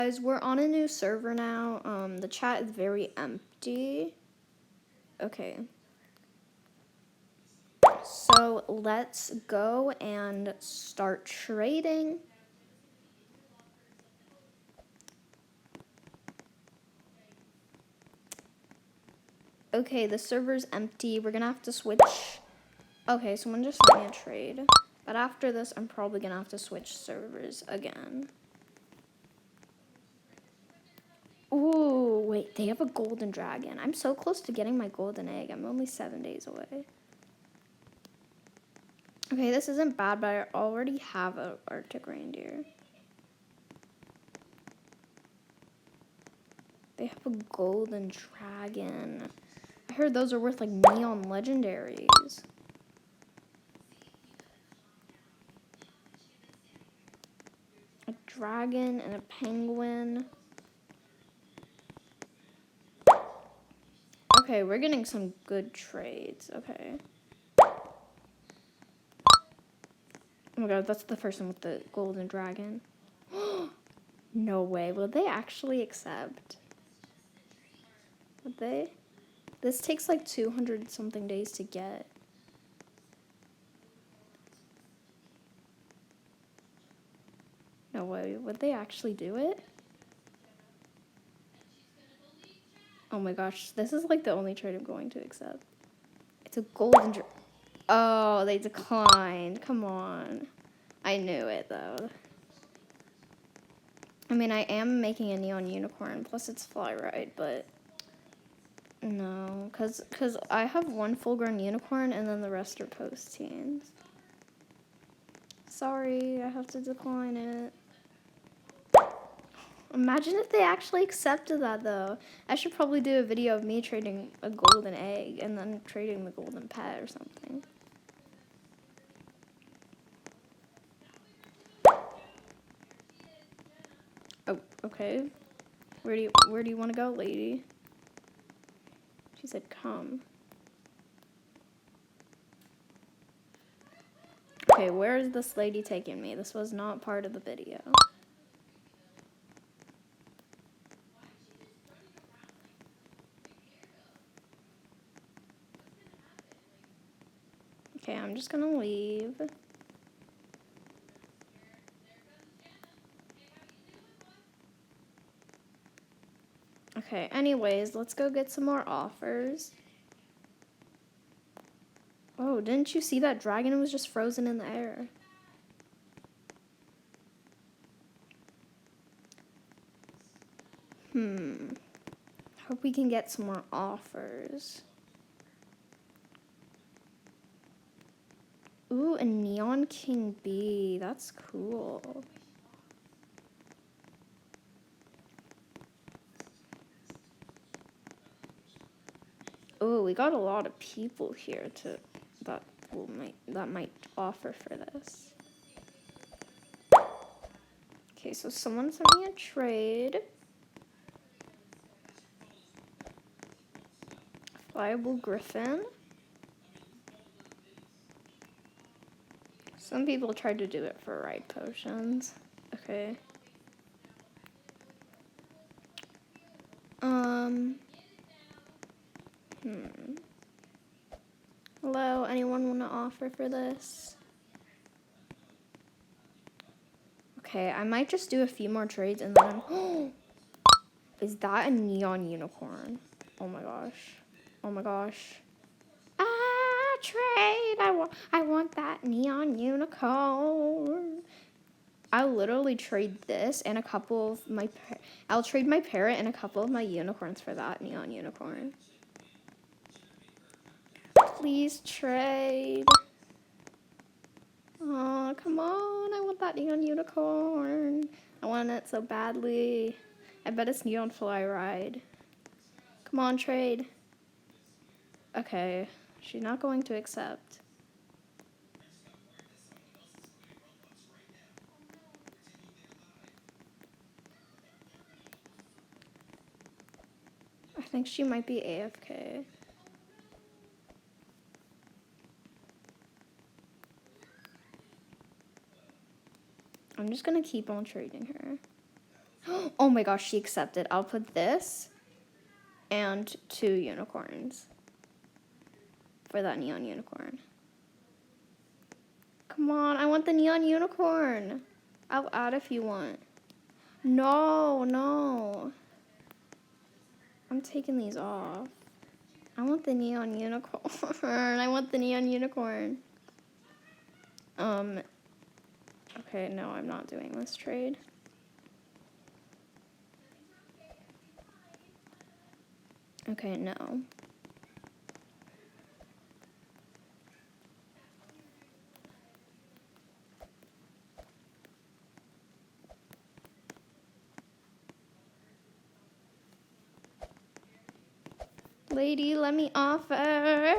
Guys, we're on a new server now. The chat is very empty. Okay. So let's go and start trading. Okay, the server's empty. We're gonna have to switch. Okay, someone just sent me a trade. But after this, I'm probably gonna have to switch servers again. Ooh, wait, they have a golden dragon. I'm so close to getting my golden egg. I'm only 7 days away. Okay, this isn't bad, but I already have an Arctic reindeer. They have a golden dragon. I heard those are worth like neon legendaries. A dragon and a penguin. Okay, we're getting some good trades. Okay. Oh my god, that's the person with the golden dragon. No way. Will they actually accept? Would they? This takes like 200 something days to get. No way. Would they actually do it? Oh my gosh. This is like the only trade I'm going to accept. It's a golden dragon. Oh, they declined. Come on. I knew it, though. I mean, I am making a neon unicorn, plus it's fly ride, but no, because I have one full-grown unicorn, and then the rest are post-teens. Sorry, I have to decline it. Imagine if they actually accepted that, though. I should probably do a video of me trading a golden egg, and then trading the golden pet or something. Oh, okay. Where do you want to go, lady? She said, come. Okay, where is this lady taking me? This was not part of the video. Okay, I'm just gonna leave. Okay, anyways, let's go get some more offers. Oh, didn't you see that dragon was just frozen in the air? Hope we can get some more offers. Ooh, a neon king bee. That's cool. Ooh, we got a lot of people here that might offer for this. Okay, so someone sent me a trade. Flyable griffin. Some people tried to do it for ride potions. Okay. Hello, anyone want to offer for this? Okay, I might just do a few more trades and then Is that a neon unicorn? Oh my gosh. Oh my gosh. Ah, trade! I want that neon unicorn. I'll literally trade this and a couple of I'll trade my parrot and a couple of my unicorns for that neon unicorn. Please trade. Oh, come on. I want that neon unicorn. I want it so badly. I bet it's neon fly ride. Come on, trade. Okay. She's not going to accept. I think she might be AFK. I'm just gonna keep on trading her. Oh my gosh, she accepted. I'll put this and 2 unicorns for that neon unicorn. Come on, I want the neon unicorn. I'll add if you want. No. I'm taking these off. I want the neon unicorn. I want the neon unicorn. Okay, no, I'm not doing this trade. Okay, no. Lady, let me offer.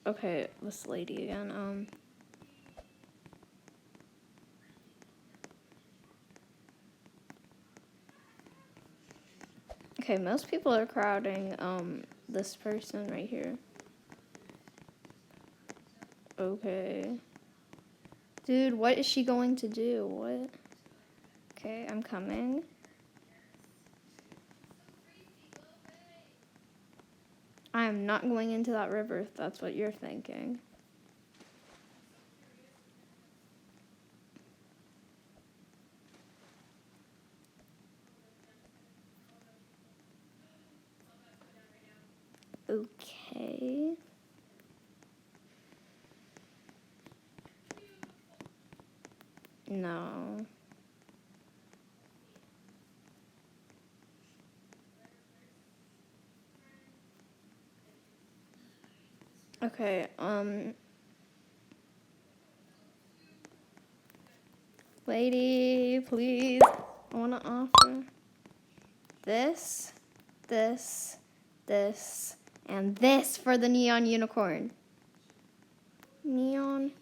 Okay, this lady again. Okay, most people are crowding, this person right here. Okay. Dude, what is she going to do? What? Okay, I'm coming. I am not going into that river if that's what you're thinking. Okay. No. Okay, lady, please. I want to offer this, and this for the neon unicorn. Neon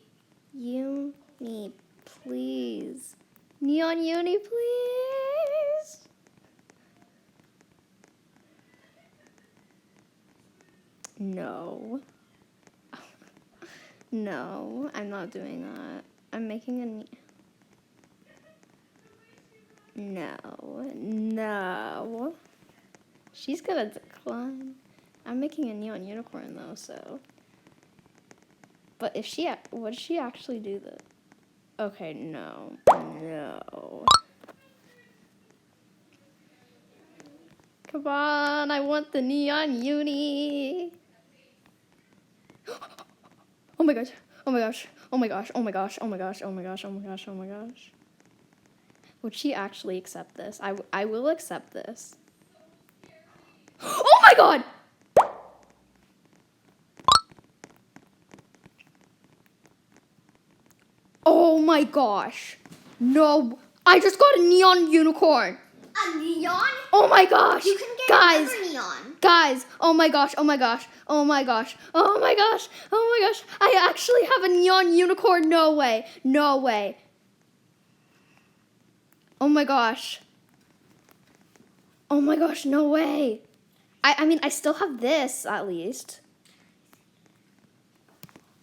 uni, please. Neon uni, please. No. No, I'm not doing that. I'm making a... No. She's gonna decline. I'm making a neon unicorn though, so. But if she, would she actually do that? Okay, no. Come on, I want the neon uni. Oh my gosh. Would she actually accept this? I will accept this. Oh my god! Oh my gosh. No. I just got a neon unicorn. A neon? Oh my gosh. You can get guys, another neon. Guys, oh my gosh. I actually have a neon unicorn. No way. Oh my gosh, no way. I mean, I still have this, at least.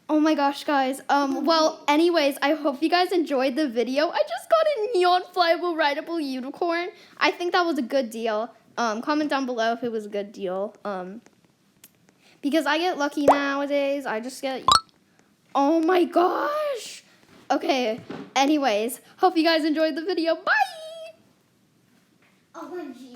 Oh my gosh, guys. Well, anyways, I hope you guys enjoyed the video. I just got a neon flyable rideable unicorn. I think that was a good deal. Comment down below if it was a good deal. Because I get lucky nowadays. I just get... Oh my gosh. Okay, anyways, hope you guys enjoyed the video. Bye! OMG.